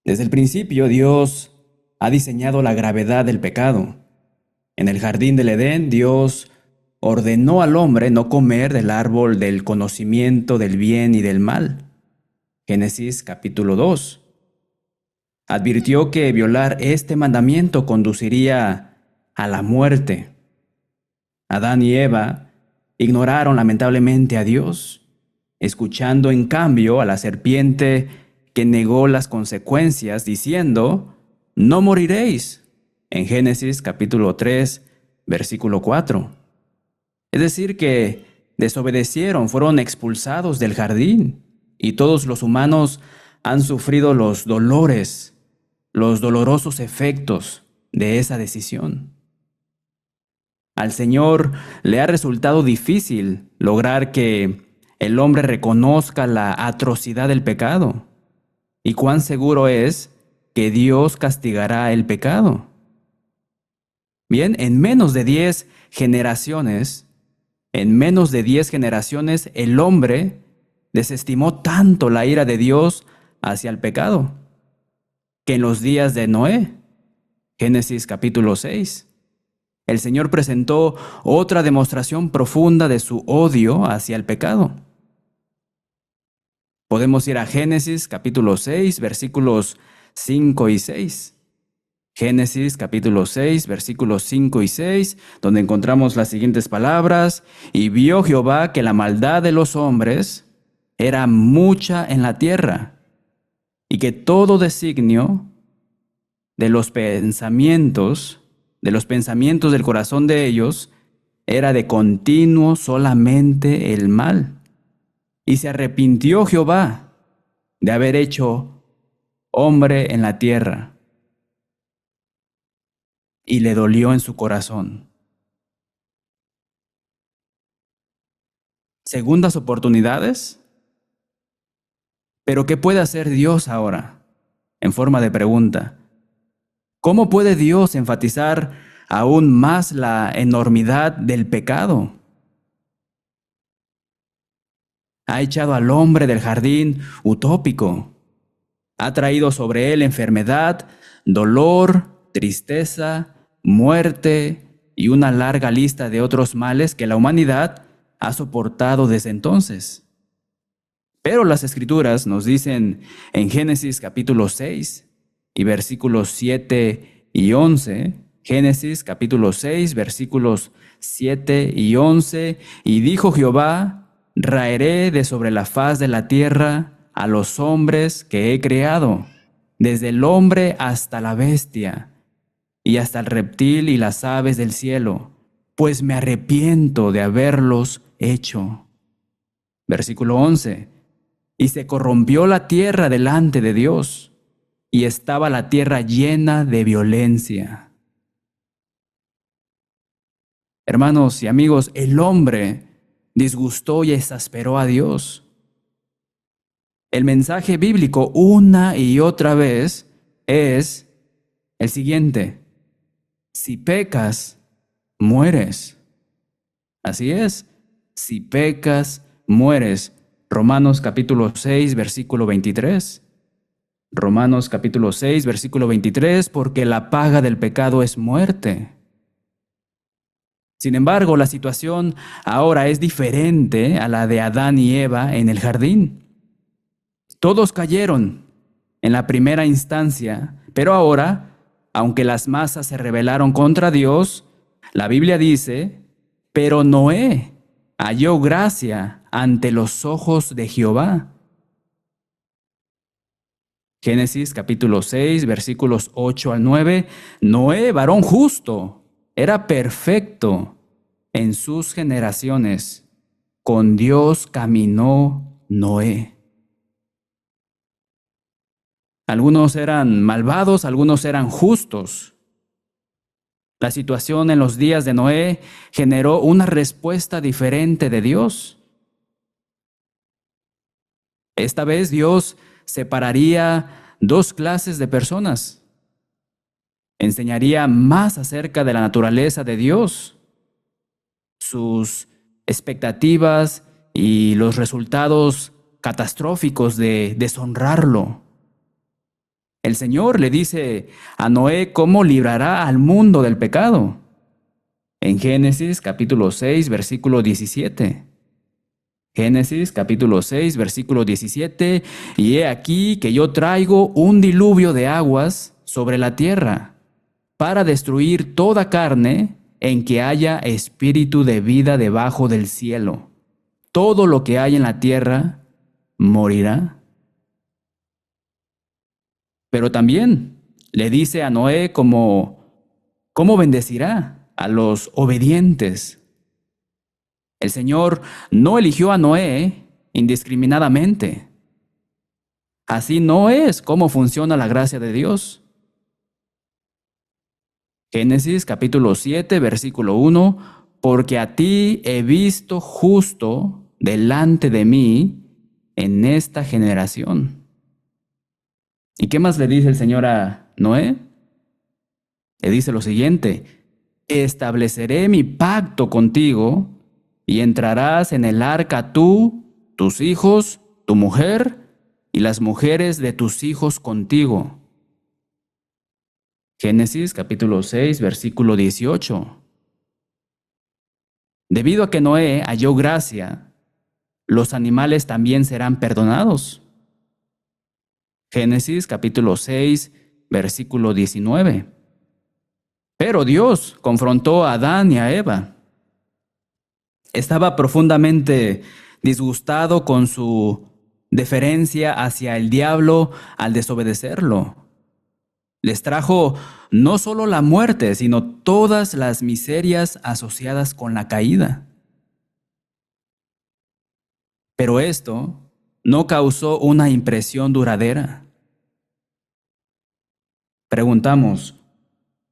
Desde el principio, Dios ha diseñado la gravedad del pecado. En el jardín del Edén, Dios ordenó al hombre no comer del árbol del conocimiento del bien y del mal. Génesis capítulo 2. Advirtió que violar este mandamiento conduciría a la muerte. Adán y Eva ignoraron lamentablemente a Dios, escuchando en cambio a la serpiente que negó las consecuencias diciendo, no moriréis, en Génesis capítulo 3, versículo 4. Es decir, que desobedecieron, fueron expulsados del jardín, y todos los humanos han sufrido los dolores, los dolorosos efectos de esa decisión. Al Señor le ha resultado difícil lograr que el hombre reconozca la atrocidad del pecado. ¿Y cuán seguro es que Dios castigará el pecado? Bien, en menos de 10 generaciones, el hombre desestimó tanto la ira de Dios hacia el pecado, que en los días de Noé, Génesis capítulo 6, el Señor presentó otra demostración profunda de su odio hacia el pecado. Podemos ir a Génesis capítulo 6, versículos 5 y 6. Génesis capítulo 6, versículos 5 y 6, donde encontramos las siguientes palabras: y vio Jehová que la maldad de los hombres era mucha en la tierra, y que todo designio de los pensamientos del corazón de ellos era de continuo solamente el mal. Y se arrepintió Jehová de haber hecho hombre en la tierra, y le dolió en su corazón. Segundas oportunidades. Pero ¿qué puede hacer Dios ahora? En forma de pregunta. ¿Cómo puede Dios enfatizar aún más la enormidad del pecado? Ha echado al hombre del jardín utópico. Ha traído sobre él enfermedad, dolor, tristeza, muerte y una larga lista de otros males que la humanidad ha soportado desde entonces. Pero las Escrituras nos dicen en Génesis capítulo 6 y versículos 7 y 11, Génesis capítulo 6, versículos 7 y 11, y dijo Jehová, raeré de sobre la faz de la tierra a los hombres que he creado, desde el hombre hasta la bestia, y hasta el reptil y las aves del cielo, pues me arrepiento de haberlos hecho. Versículo 11. Y se corrompió la tierra delante de Dios, y estaba la tierra llena de violencia. Hermanos y amigos, el hombre disgustó y exasperó a Dios. El mensaje bíblico una y otra vez es el siguiente: si pecas, mueres. Así es, si pecas, mueres. Romanos capítulo 6, versículo 23. Romanos capítulo 6, versículo 23, porque la paga del pecado es muerte. Sin embargo, la situación ahora es diferente a la de Adán y Eva en el jardín. Todos cayeron en la primera instancia, pero ahora, aunque las masas se rebelaron contra Dios, la Biblia dice, pero Noé halló gracia ante los ojos de Jehová. Génesis capítulo 6, versículos 8 al 9. Noé, varón justo, era perfecto en sus generaciones. Con Dios caminó Noé. Algunos eran malvados, algunos eran justos. La situación en los días de Noé generó una respuesta diferente de Dios. Esta vez Dios separaría dos clases de personas. Enseñaría más acerca de la naturaleza de Dios, sus expectativas y los resultados catastróficos de deshonrarlo. El Señor le dice a Noé cómo librará al mundo del pecado. En Génesis capítulo 6, versículo 17. Génesis capítulo 6, versículo 17. Y he aquí que yo traigo un diluvio de aguas sobre la tierra, para destruir toda carne en que haya espíritu de vida debajo del cielo. Todo lo que hay en la tierra morirá. Pero también le dice a Noé cómo bendecirá a los obedientes. El Señor no eligió a Noé indiscriminadamente. Así no es cómo funciona la gracia de Dios. Génesis capítulo 7, versículo 1, porque a ti he visto justo delante de mí en esta generación. ¿Y qué más le dice el Señor a Noé? Le dice lo siguiente: estableceré mi pacto contigo y entrarás en el arca tú, tus hijos, tu mujer y las mujeres de tus hijos contigo. Génesis capítulo 6, versículo 18. Debido a que Noé halló gracia, los animales también serán perdonados. Génesis capítulo 6, versículo 19. Pero Dios confrontó a Adán y a Eva. Estaba profundamente disgustado con su deferencia hacia el diablo al desobedecerlo. Les trajo no solo la muerte, sino todas las miserias asociadas con la caída. Pero esto no causó una impresión duradera. Preguntamos,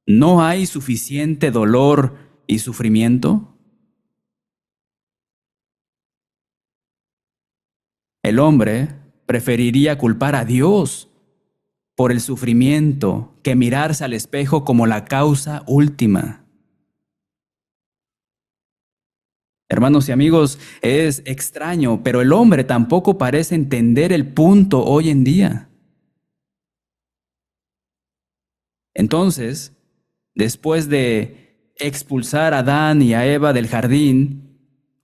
¿no hay suficiente dolor y sufrimiento? El hombre preferiría culpar a Dios por el sufrimiento que mirarse al espejo como la causa última. Hermanos y amigos, es extraño, pero el hombre tampoco parece entender el punto hoy en día. Entonces, después de expulsar a Adán y a Eva del jardín,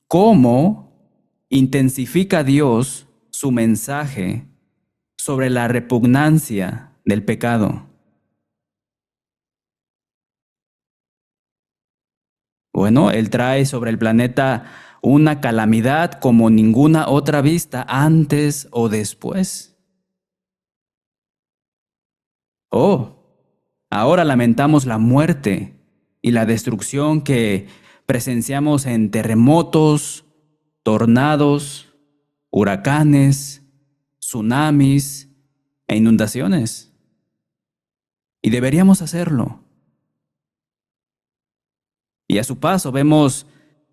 ¿cómo intensifica Dios su mensaje sobre la repugnancia del pecado? Bueno, Él trae sobre el planeta una calamidad como ninguna otra vista antes o después. Oh, ahora lamentamos la muerte y la destrucción que presenciamos en terremotos, tornados, huracanes, tsunamis e inundaciones. Y deberíamos hacerlo. Y a su paso vemos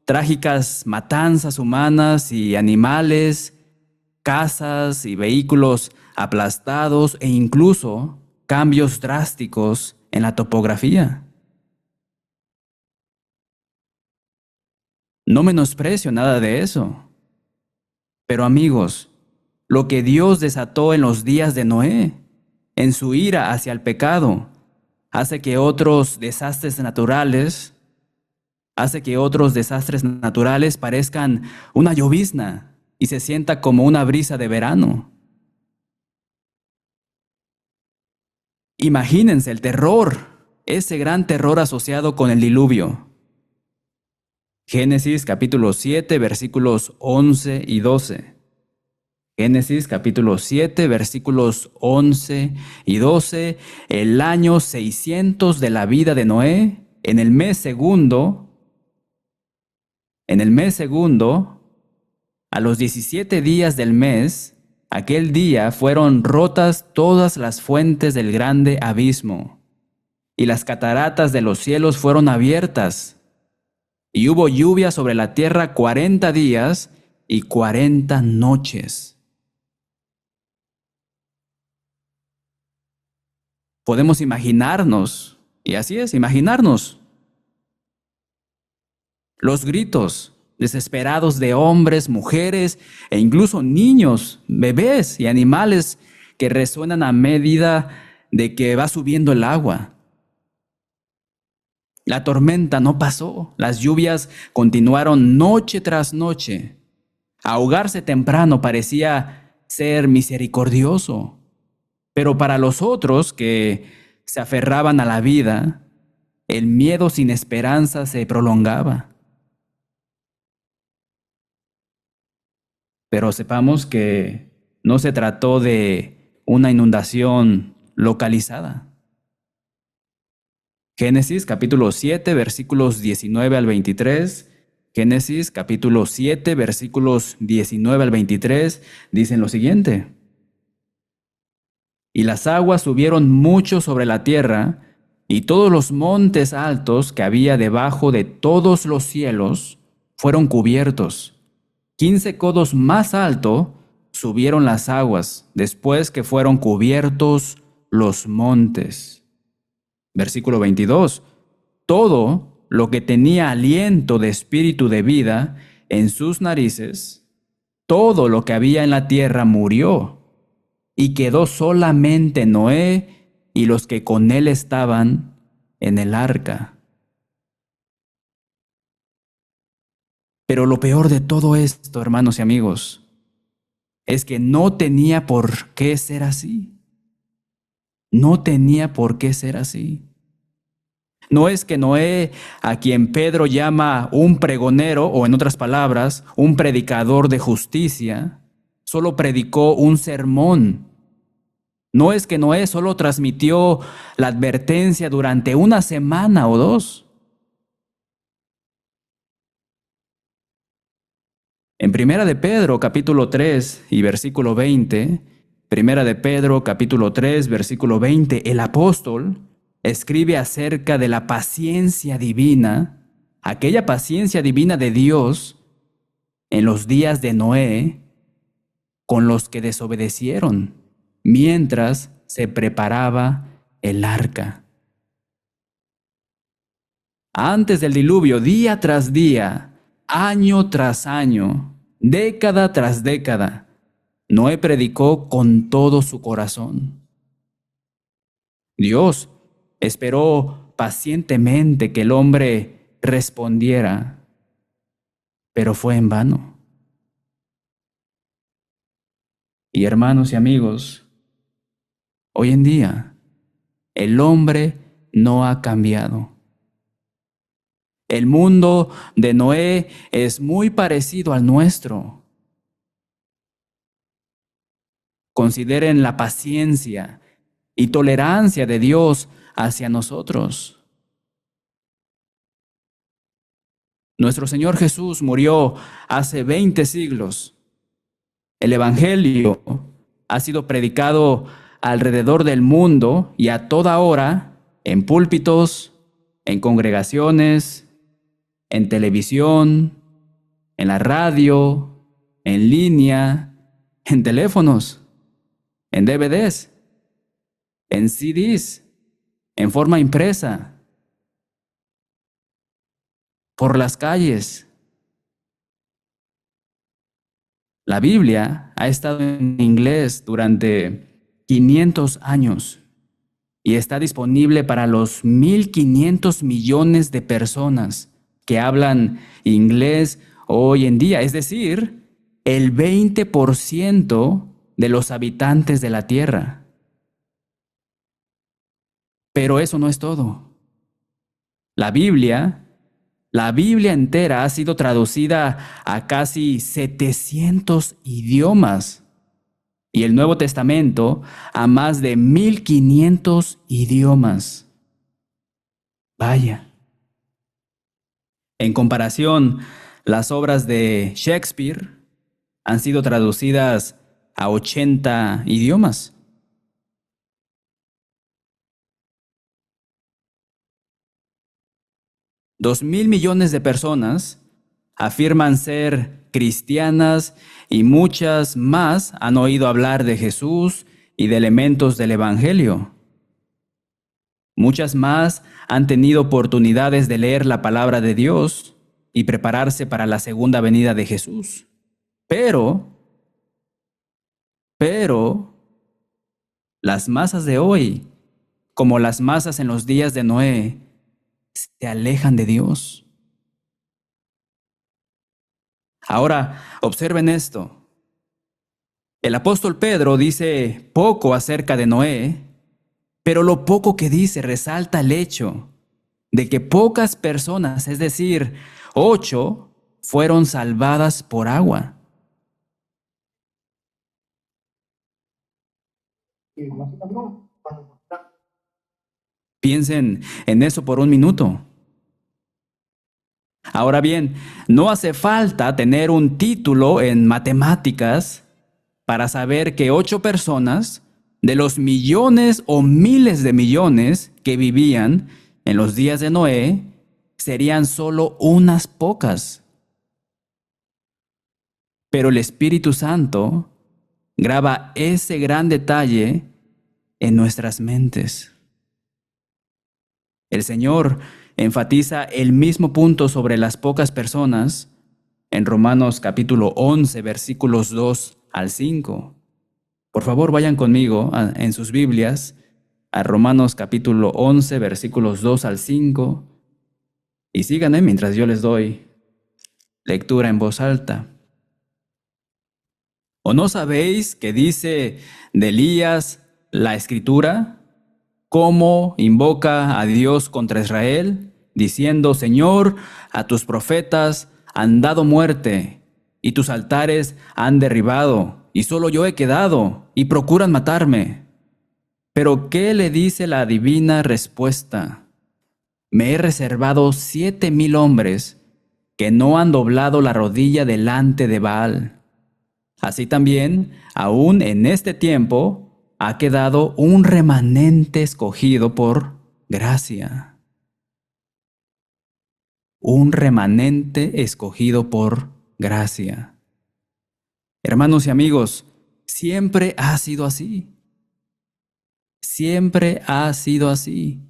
trágicas matanzas humanas y animales, casas y vehículos aplastados e incluso cambios drásticos en la topografía. No menosprecio nada de eso. Pero amigos, lo que Dios desató en los días de Noé, en su ira hacia el pecado, hace que otros desastres naturales parezcan una llovizna y se sienta como una brisa de verano. Imagínense el terror, ese gran terror asociado con el diluvio. Génesis capítulo 7, versículos 11 y 12. Génesis capítulo 7, versículos 11 y 12. El año 600 de la vida de Noé, en el mes segundo, a los 17 días del mes, aquel día fueron rotas todas las fuentes del grande abismo, y las cataratas de los cielos fueron abiertas, y hubo lluvia sobre la tierra 40 días y 40 noches. Podemos imaginarnos, y así es, imaginarnos, los gritos desesperados de hombres, mujeres e incluso niños, bebés y animales que resuenan a medida de que va subiendo el agua. La tormenta no pasó, las lluvias continuaron noche tras noche. Ahogarse temprano parecía ser misericordioso, pero para los otros que se aferraban a la vida, el miedo sin esperanza se prolongaba. Pero sepamos que no se trató de una inundación localizada. Génesis capítulo 7 versículos 19 al 23. Génesis capítulo 7 versículos 19 al 23 dicen lo siguiente. Y las aguas subieron mucho sobre la tierra, y todos los montes altos que había debajo de todos los cielos fueron cubiertos. 15 codos más alto subieron las aguas después que fueron cubiertos los montes. Versículo 22. Todo lo que tenía aliento de espíritu de vida en sus narices, todo lo que había en la tierra murió, y quedó solamente Noé y los que con él estaban en el arca. Pero lo peor de todo esto, hermanos y amigos, es que no tenía por qué ser así. No tenía por qué ser así. No es que Noé, a quien Pedro llama un pregonero, o en otras palabras, un predicador de justicia, solo predicó un sermón. No es que Noé solo transmitió la advertencia durante una semana o dos. En Primera de Pedro, capítulo 3 y versículo 20, Primera de Pedro, capítulo 3, versículo 20, el apóstol escribe acerca de la paciencia divina, aquella paciencia divina de Dios en los días de Noé con los que desobedecieron, mientras se preparaba el arca. Antes del diluvio, día tras día, año tras año, década tras década, Noé predicó con todo su corazón. Dios esperó pacientemente que el hombre respondiera, pero fue en vano. Y hermanos y amigos, hoy en día el hombre no ha cambiado. El mundo de Noé es muy parecido al nuestro. Consideren la paciencia y tolerancia de Dios hacia nosotros. Nuestro Señor Jesús murió hace 20 siglos. El Evangelio ha sido predicado alrededor del mundo y a toda hora en púlpitos, en congregaciones, en televisión, en la radio, en línea, en teléfonos, en DVDs, en CDs, en forma impresa, por las calles. La Biblia ha estado en inglés durante 500 años y está disponible para los 1.500 millones de personas que hablan inglés hoy en día, es decir, el 20% de los habitantes de la tierra. Pero eso no es todo. La Biblia entera ha sido traducida a casi 700 idiomas y el Nuevo Testamento a más de 1.500 idiomas. Vaya. En comparación, las obras de Shakespeare han sido traducidas a 80 idiomas. $2.000 millones de personas afirman ser cristianas y muchas más han oído hablar de Jesús y de elementos del Evangelio. Muchas más han tenido oportunidades de leer la palabra de Dios y prepararse para la segunda venida de Jesús. Pero, las masas de hoy como las masas en los días de Noé, se alejan de Dios. Ahora, observen esto. El apóstol Pedro dice poco acerca de Noé, pero lo poco que dice resalta el hecho de que pocas personas, es decir, 8, fueron salvadas por agua. Piensen en eso por un minuto. Ahora bien, no hace falta tener un título en matemáticas para saber que 8 personas de los millones o miles de millones que vivían en los días de Noé serían solo unas pocas. Pero el Espíritu Santo graba ese gran detalle en nuestras mentes. El Señor enfatiza el mismo punto sobre las pocas personas en Romanos capítulo 11, versículos 2 al 5. Por favor, vayan conmigo en sus Biblias a Romanos capítulo 11, versículos 2 al 5, y síganme mientras yo les doy lectura en voz alta. ¿O no sabéis que dice de Elías la Escritura? ¿Cómo invoca a Dios contra Israel, diciendo: Señor, a tus profetas han dado muerte, y tus altares han derribado, y solo yo he quedado, y procuran matarme? Pero ¿qué le dice la divina respuesta? Me he reservado 7,000 hombres que no han doblado la rodilla delante de Baal. Así también, aún en este tiempo, ha quedado un remanente escogido por gracia. Un remanente escogido por gracia. Hermanos y amigos, siempre ha sido así. Siempre ha sido así.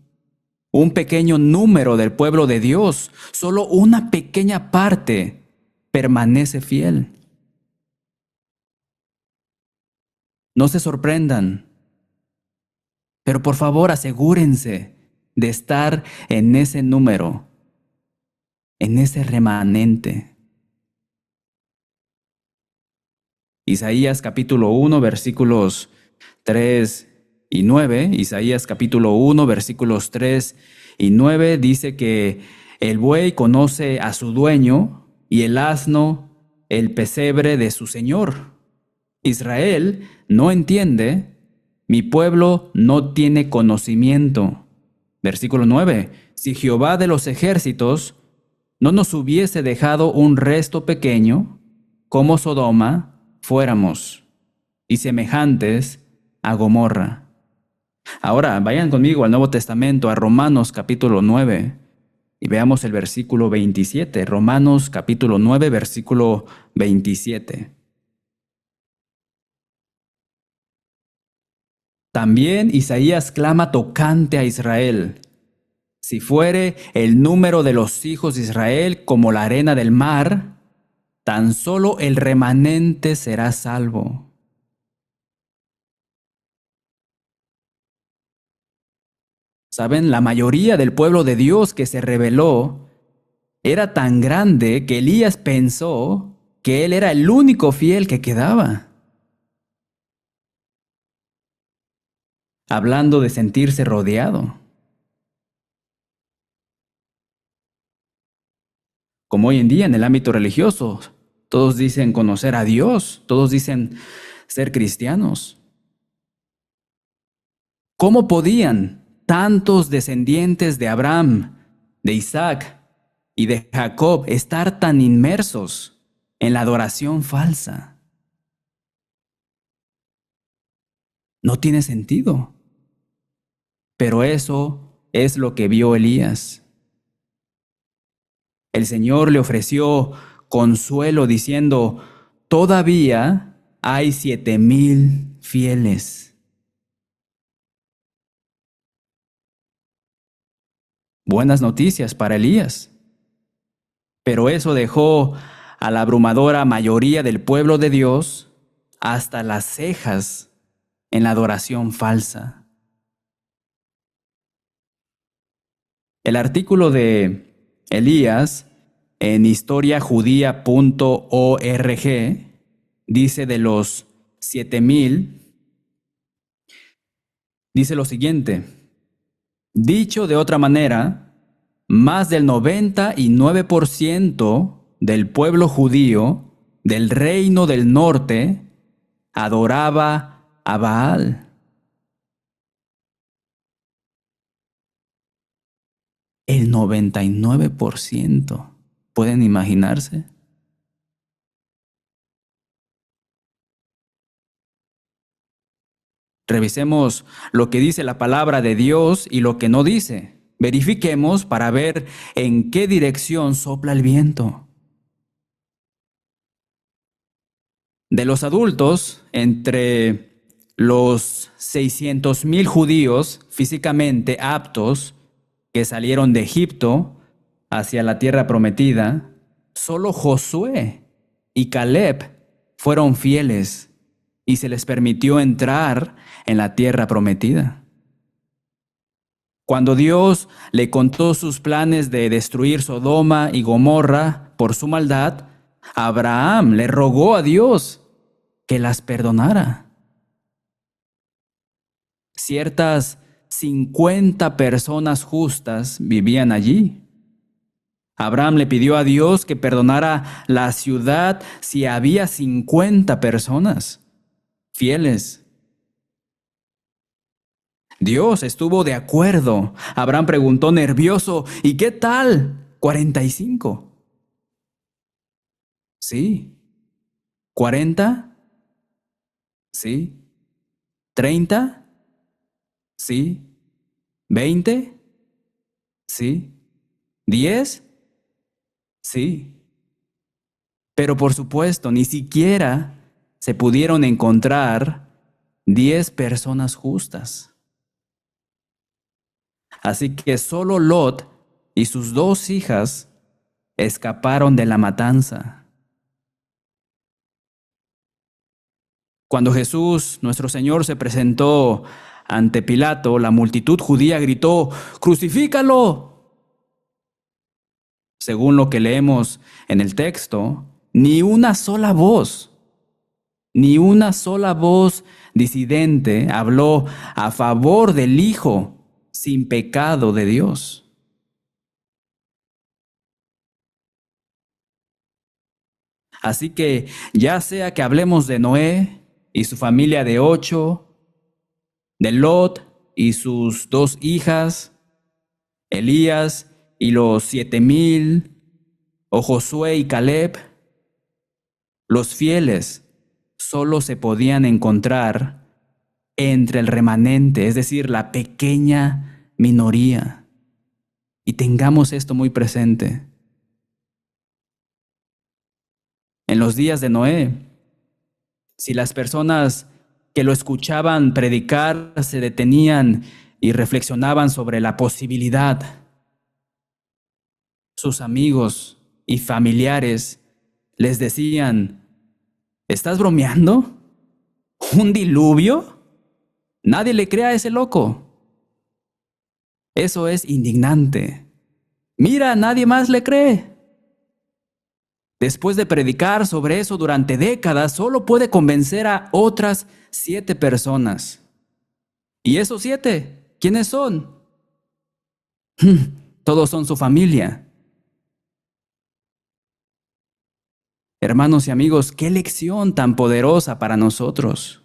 Un pequeño número del pueblo de Dios, solo una pequeña parte, permanece fiel. No se sorprendan, pero por favor asegúrense de estar en ese número, en ese remanente. Isaías capítulo 1, versículos 3 y 9. Isaías capítulo 1, versículos 3 y 9 dice que el buey conoce a su dueño y el asno el pesebre de su señor. Israel no entiende, mi pueblo no tiene conocimiento. Versículo 9. Si Jehová de los ejércitos no nos hubiese dejado un resto pequeño, como Sodoma fuéramos, y semejantes a Gomorra. Ahora vayan conmigo al Nuevo Testamento, a Romanos capítulo 9, y veamos el versículo 27. Romanos capítulo 9, versículo 27. También Isaías clama tocante a Israel: si fuere el número de los hijos de Israel como la arena del mar, tan solo el remanente será salvo. ¿Saben? La mayoría del pueblo de Dios que se rebeló era tan grande que Elías pensó que él era el único fiel que quedaba. Hablando de sentirse rodeado. Como hoy en día en el ámbito religioso, todos dicen conocer a Dios, todos dicen ser cristianos. ¿Cómo podían tantos descendientes de Abraham, de Isaac y de Jacob estar tan inmersos en la adoración falsa? No tiene sentido. Pero eso es lo que vio Elías. El Señor le ofreció consuelo diciendo: todavía hay 7,000 fieles. Buenas noticias para Elías. Pero eso dejó a la abrumadora mayoría del pueblo de Dios hasta las cejas en la adoración falsa. El artículo de Elías en historiajudía.org dice de los 7,000, dice lo siguiente: dicho de otra manera, más del 99% del pueblo judío del reino del norte adoraba a Baal. El 99%. ¿Pueden imaginarse? Revisemos lo que dice la palabra de Dios y lo que no dice. Verifiquemos para ver en qué dirección sopla el viento. De los adultos, entre los 600,000 judíos físicamente aptos que salieron de Egipto hacia la tierra prometida, solo Josué y Caleb fueron fieles y se les permitió entrar en la tierra prometida. Cuando Dios le contó sus planes de destruir Sodoma y Gomorra por su maldad, Abraham le rogó a Dios que las perdonara. Ciertas 50 personas justas vivían allí. Abraham le pidió a Dios que perdonara la ciudad si había 50 personas fieles. Dios estuvo de acuerdo. Abraham preguntó nervioso: ¿y qué tal 45? Sí. ¿40? Sí. ¿30? Sí. ¿20? Sí. ¿10? Sí. Pero por supuesto, ni siquiera se pudieron encontrar 10 personas justas. Así que solo Lot y sus 2 hijas escaparon de la matanza. Cuando Jesús, nuestro Señor, se presentó ante Pilato, la multitud judía gritó: ¡crucifícalo! Según lo que leemos en el texto, ni una sola voz disidente habló a favor del Hijo sin pecado de Dios. Así que ya sea que hablemos de Noé y su familia de 8, de Lot y sus 2 hijas, Elías y los 7,000, o Josué y Caleb, los fieles solo se podían encontrar entre el remanente, es decir, la pequeña minoría. Y tengamos esto muy presente. En los días de Noé, si las personas que lo escuchaban predicar se detenían y reflexionaban sobre la posibilidad, sus amigos y familiares les decían: ¿estás bromeando? ¿Un diluvio? Nadie le crea a ese loco. Eso es indignante. Mira, nadie más le cree. Después de predicar sobre eso durante décadas, solo puede convencer a otras 7 personas. ¿Y esos 7? ¿Quiénes son? Todos son su familia. Hermanos y amigos, qué lección tan poderosa para nosotros.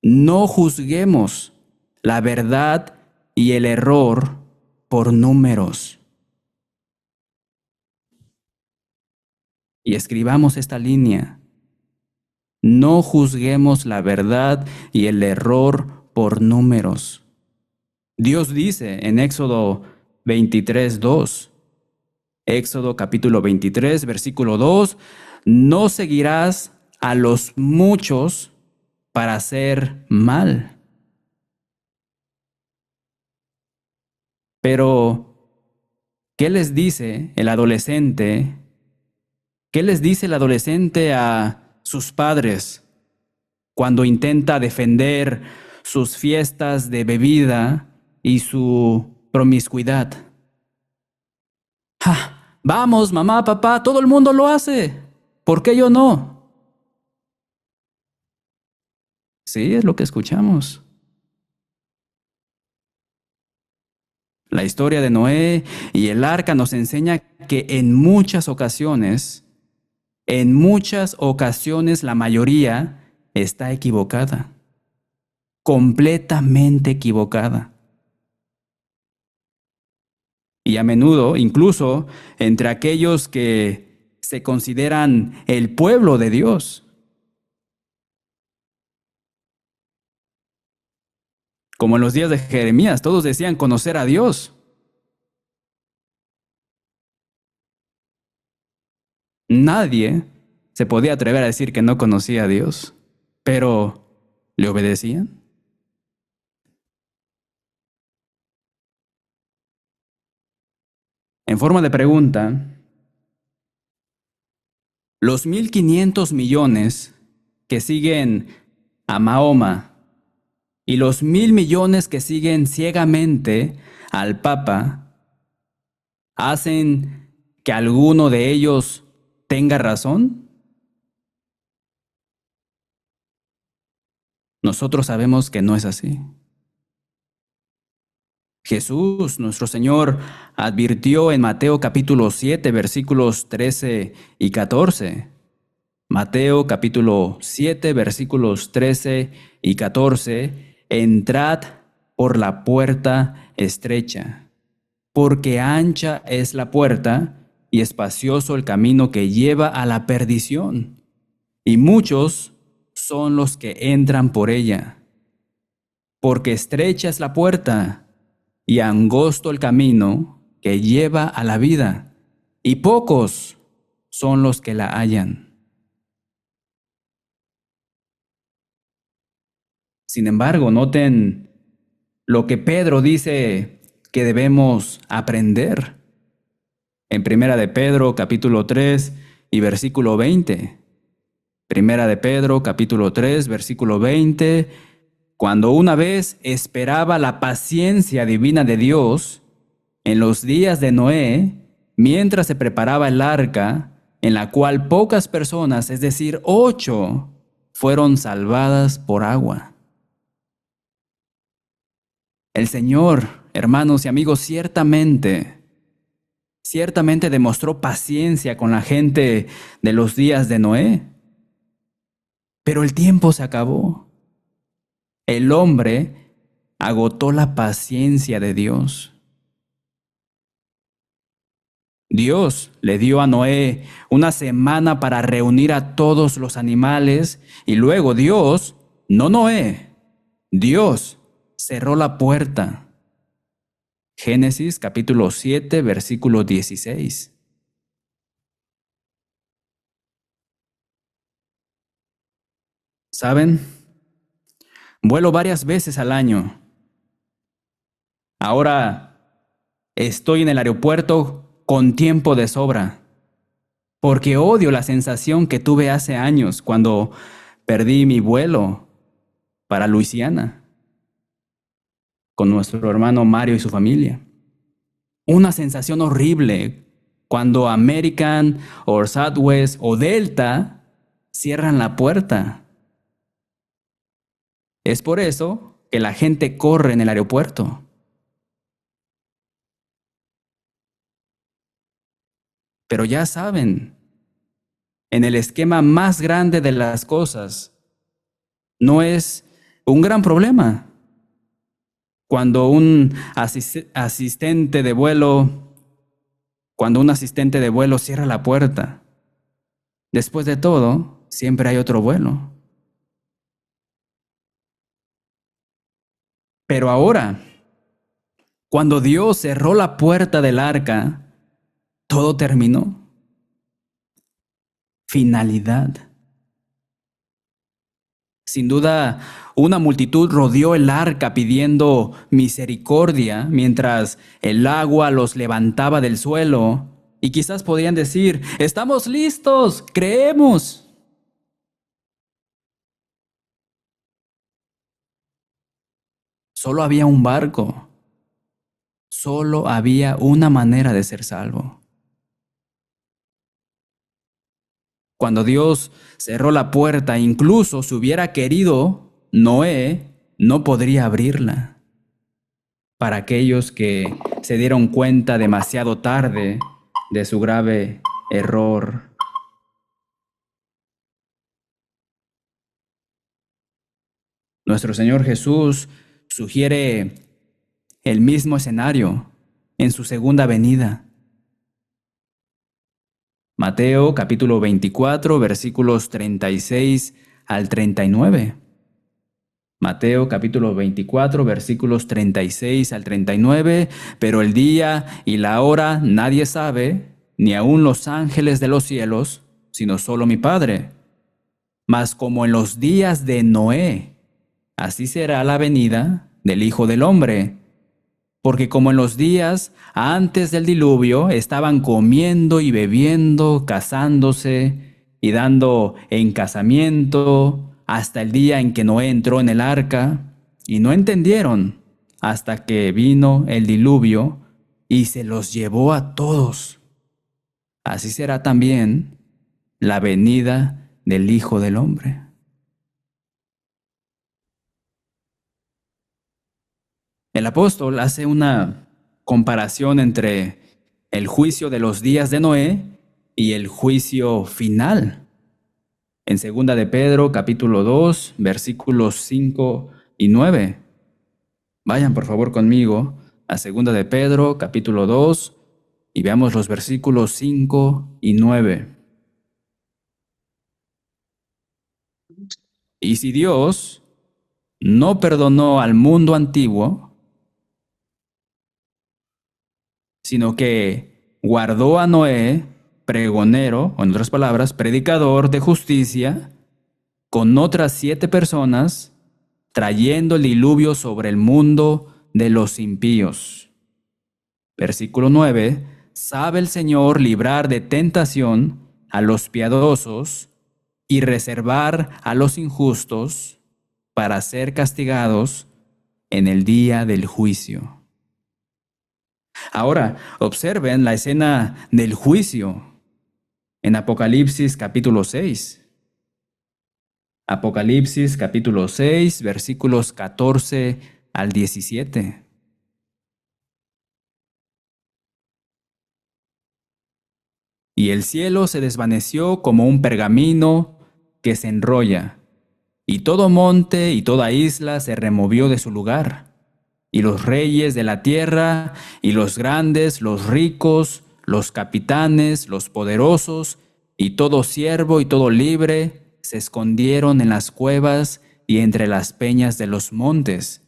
No juzguemos la verdad y el error por números. Y escribamos esta línea: no juzguemos la verdad y el error por números. Dios dice en Éxodo 23:2, Éxodo capítulo 23, versículo 2, no seguirás a los muchos para hacer mal. Pero, ¿qué les dice el adolescente? ¿Qué les dice el adolescente a sus padres cuando intenta defender sus fiestas de bebida y su promiscuidad. ¡Ja! Vamos, mamá, papá, todo el mundo lo hace. ¿Por qué yo no? Sí, es lo que escuchamos. La historia de Noé y el arca nos enseña que en muchas ocasiones la mayoría está equivocada, completamente equivocada. Y a menudo, incluso entre aquellos que se consideran el pueblo de Dios. Como en los días de Jeremías, todos decían conocer a Dios. Nadie se podía atrever a decir que no conocía a Dios, pero ¿le obedecían? En forma de pregunta, los 1.500 millones que siguen a Mahoma y los 1.000 millones que siguen ciegamente al Papa, ¿hacen que alguno de ellos tenga razón? Nosotros sabemos que no es así. Jesús, nuestro Señor, advirtió en Mateo capítulo 7, versículos 13 y 14. Mateo capítulo 7, versículos 13 y 14. Entrad por la puerta estrecha, porque ancha es la puerta y espacioso el camino que lleva a la perdición, y muchos son los que entran por ella. Porque estrecha es la puerta y angosto el camino que lleva a la vida, y pocos son los que la hallan. Sin embargo, noten lo que Pedro dice que debemos aprender. En Primera de Pedro, capítulo 3 y versículo 20. Primera de Pedro, capítulo 3, versículo 20. Cuando una vez esperaba la paciencia divina de Dios, en los días de Noé, mientras se preparaba el arca, en la cual pocas personas, es decir, 8, fueron salvadas por agua. El Señor, hermanos y amigos, ciertamente demostró paciencia con la gente de los días de Noé, pero el tiempo se acabó. El hombre agotó la paciencia de Dios. Dios le dio a Noé una semana para reunir a todos los animales y luego Dios, no Noé, Dios cerró la puerta. Génesis capítulo 7, versículo 16. ¿Saben? Vuelo varias veces al año. Ahora estoy en el aeropuerto con tiempo de sobra, porque odio la sensación que tuve hace años cuando perdí mi vuelo para Luisiana con nuestro hermano Mario y su familia. Una sensación horrible cuando American o Southwest o Delta cierran la puerta. Es por eso que la gente corre en el aeropuerto. Pero ya saben, en el esquema más grande de las cosas, no es un gran problema cuando asistente de vuelo, cuando un asistente de vuelo cierra la puerta. Después de todo, siempre hay otro vuelo. Pero ahora, cuando Dios cerró la puerta del arca, todo terminó. Finalidad. Sin duda, una multitud rodeó el arca pidiendo misericordia mientras el agua los levantaba del suelo. Y quizás podían decir, estamos listos, creemos. Solo había un barco, solo había una manera de ser salvo. Cuando Dios cerró la puerta, incluso si hubiera querido, Noé no podría abrirla. Para aquellos que se dieron cuenta demasiado tarde de su grave error. Nuestro Señor Jesús sugiere el mismo escenario en su segunda venida. Mateo capítulo 24, versículos 36 al 39. Mateo capítulo 24, versículos 36 al 39. Pero el día y la hora nadie sabe, ni aun los ángeles de los cielos, sino solo mi Padre. Mas como en los días de Noé, así será la venida del Hijo del Hombre. Porque como en los días antes del diluvio estaban comiendo y bebiendo, casándose y dando en casamiento, hasta el día en que Noé entró en el arca, y no entendieron hasta que vino el diluvio y se los llevó a todos. Así será también la venida del Hijo del Hombre. El apóstol hace una comparación entre el juicio de los días de Noé y el juicio final. En 2 de Pedro, capítulo 2, versículos 5 y 9. Vayan por favor conmigo a 2 de Pedro, capítulo 2, y veamos los versículos 5 y 9. Y si Dios no perdonó al mundo antiguo, sino que guardó a Noé, pregonero, o en otras palabras, predicador de justicia, con otras 7 personas, trayendo el diluvio sobre el mundo de los impíos. Versículo 9. Sabe el Señor librar de tentación a los piadosos y reservar a los injustos para ser castigados en el día del juicio. Ahora, observen la escena del juicio en Apocalipsis capítulo 6. Apocalipsis capítulo 6, versículos 14 al 17. Y el cielo se desvaneció como un pergamino que se enrolla, y todo monte y toda isla se removió de su lugar. Y los reyes de la tierra, y los grandes, los ricos, los capitanes, los poderosos, y todo siervo y todo libre, se escondieron en las cuevas y entre las peñas de los montes.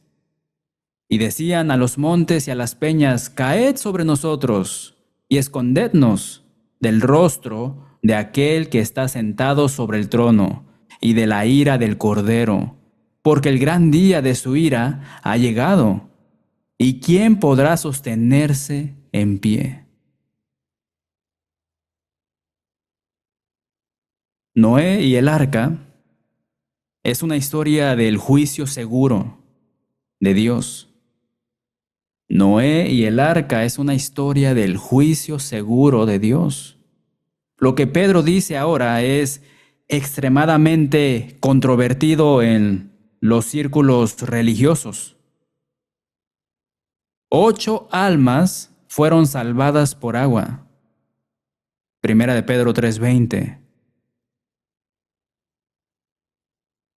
Y decían a los montes y a las peñas, caed sobre nosotros, y escondednos del rostro de aquel que está sentado sobre el trono, y de la ira del Cordero, porque el gran día de su ira ha llegado. ¿Y quién podrá sostenerse en pie? Noé y el arca es una historia del juicio seguro de Dios. Noé y el arca es una historia del juicio seguro de Dios. Lo que Pedro dice ahora es extremadamente controvertido en los círculos religiosos. 8 almas fueron salvadas por agua. Primera de Pedro 3:20.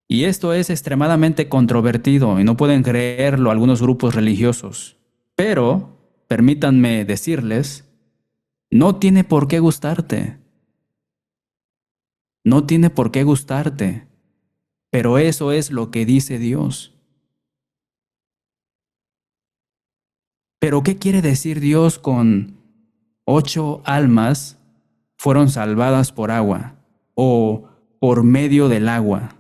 Y esto es extremadamente controvertido y no pueden creerlo algunos grupos religiosos. Pero, permítanme decirles, no tiene por qué gustarte. No tiene por qué gustarte. Pero eso es lo que dice Dios. Pero ¿qué quiere decir Dios con 8 almas fueron salvadas por agua o por medio del agua?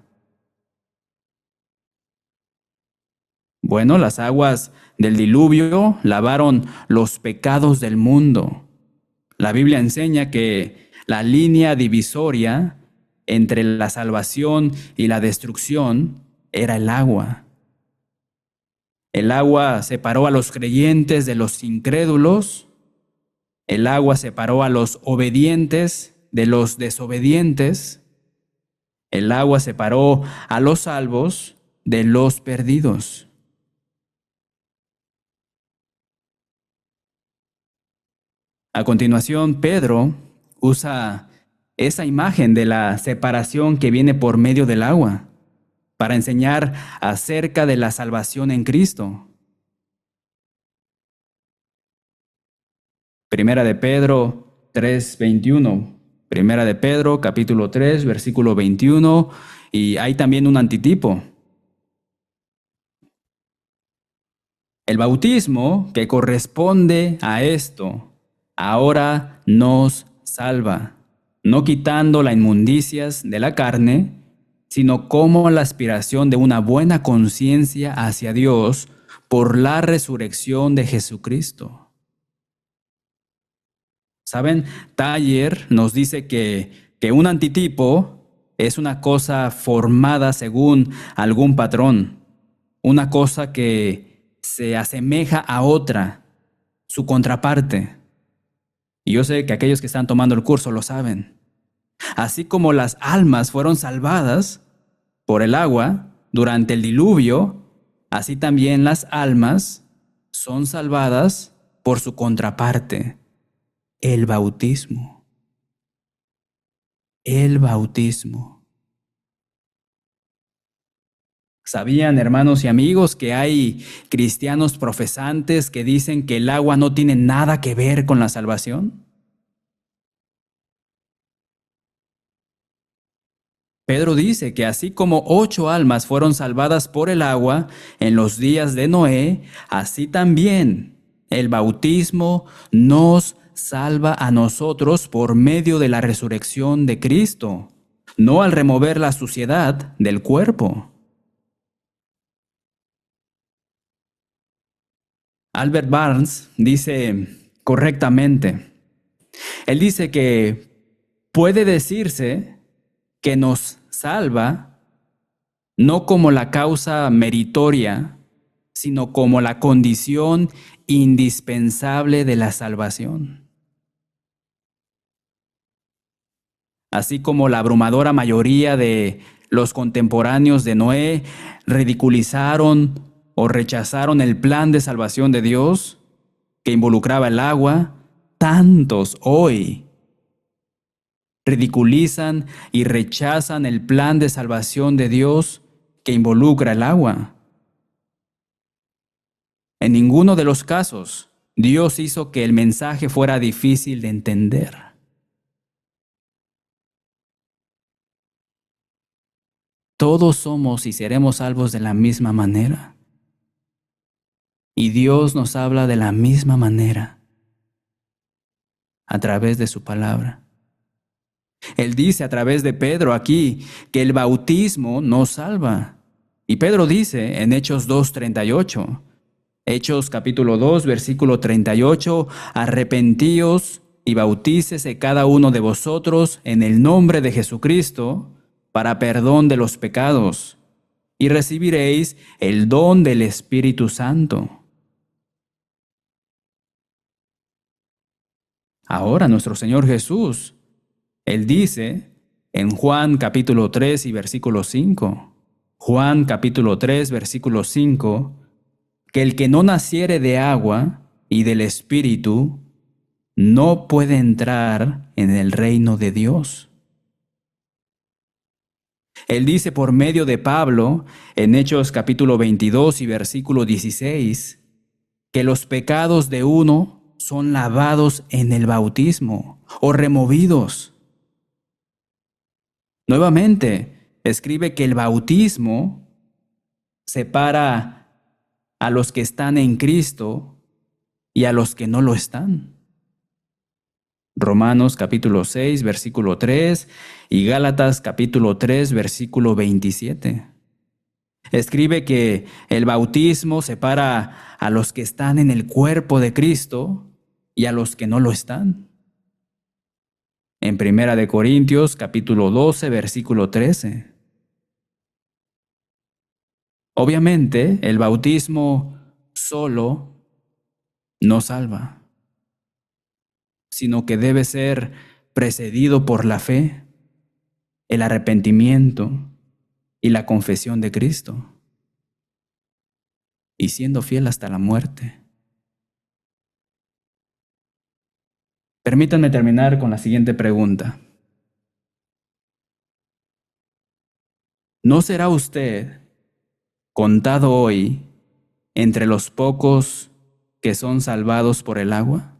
Bueno, las aguas del diluvio lavaron los pecados del mundo. La Biblia enseña que la línea divisoria entre la salvación y la destrucción era el agua. El agua separó a los creyentes de los incrédulos. El agua separó a los obedientes de los desobedientes. El agua separó a los salvos de los perdidos. A continuación, Pedro usa esa imagen de la separación que viene por medio del agua para enseñar acerca de la salvación en Cristo. Primera de Pedro 3:21. Primera de Pedro, capítulo 3, versículo 21, y hay también un antitipo. El bautismo que corresponde a esto ahora nos salva, no quitando las inmundicias de la carne, sino como la aspiración de una buena conciencia hacia Dios por la resurrección de Jesucristo. ¿Saben? Taller nos dice que un antitipo es una cosa formada según algún patrón, una cosa que se asemeja a otra, su contraparte. Y yo sé que aquellos que están tomando el curso lo saben. Así como las almas fueron salvadas por el agua durante el diluvio, así también las almas son salvadas por su contraparte, el bautismo. El bautismo. ¿Sabían, hermanos y amigos, que hay cristianos profesantes que dicen que el agua no tiene nada que ver con la salvación? Pedro dice que así como 8 almas fueron salvadas por el agua en los días de Noé, así también el bautismo nos salva a nosotros por medio de la resurrección de Cristo, no al remover la suciedad del cuerpo. Albert Barnes dice correctamente, él dice que puede decirse que nos salva no como la causa meritoria, sino como la condición indispensable de la salvación. Así como la abrumadora mayoría de los contemporáneos de Noé ridiculizaron o rechazaron el plan de salvación de Dios que involucraba el agua, tantos hoy ridiculizan y rechazan el plan de salvación de Dios que involucra el agua. En ninguno de los casos, Dios hizo que el mensaje fuera difícil de entender. Todos somos y seremos salvos de la misma manera. Y Dios nos habla de la misma manera a través de su palabra. Él dice a través de Pedro aquí que el bautismo nos salva. Y Pedro dice en Hechos 2:38, Hechos capítulo 2, versículo 38, arrepentíos y bautícese cada uno de vosotros en el nombre de Jesucristo para perdón de los pecados, y recibiréis el don del Espíritu Santo. Ahora nuestro Señor Jesús, Él dice en Juan capítulo 3 y versículo 5, Juan capítulo 3, versículo 5, que el que no naciere de agua y del Espíritu no puede entrar en el reino de Dios. Él dice por medio de Pablo en Hechos capítulo 22 y versículo 16 que los pecados de uno son lavados en el bautismo o removidos. Nuevamente, escribe que el bautismo separa a los que están en Cristo y a los que no lo están. Romanos capítulo 6, versículo 3 y Gálatas capítulo 3, versículo 27. Escribe que el bautismo separa a los que están en el cuerpo de Cristo y a los que no lo están. En Primera de Corintios capítulo 12, versículo 13. Obviamente, el bautismo solo no salva, sino que debe ser precedido por la fe, el arrepentimiento y la confesión de Cristo, y siendo fiel hasta la muerte. Permítanme terminar con la siguiente pregunta. ¿No será usted contado hoy entre los pocos que son salvados por el agua?